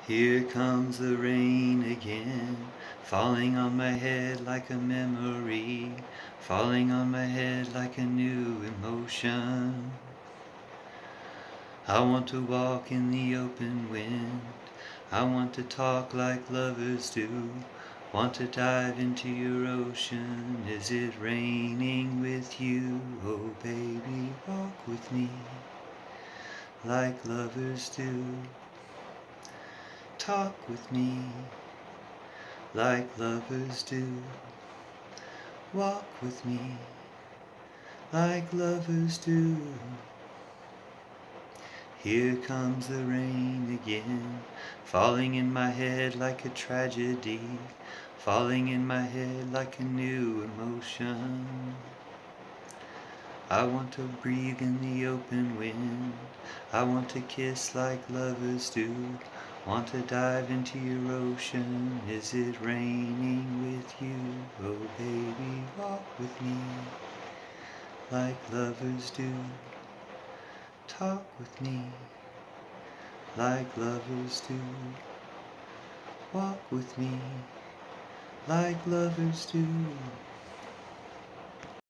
Here comes the rain again, falling on my head like a memory, falling on my head like a new emotion. I want to walk in the open wind, I want to talk like lovers do, want to dive into your ocean. Is it raining with you? Oh baby, walk with me like lovers do. Talk with me like lovers do. Walk with me like lovers do. Here comes the rain again, falling in my head like a tragedy, falling in my head like a new emotion. I want to breathe in the open wind, I want to kiss like lovers do, want to dive into your ocean. Is it raining with you? Oh baby, walk with me like lovers do. Talk with me like lovers do. Walk with me like lovers do.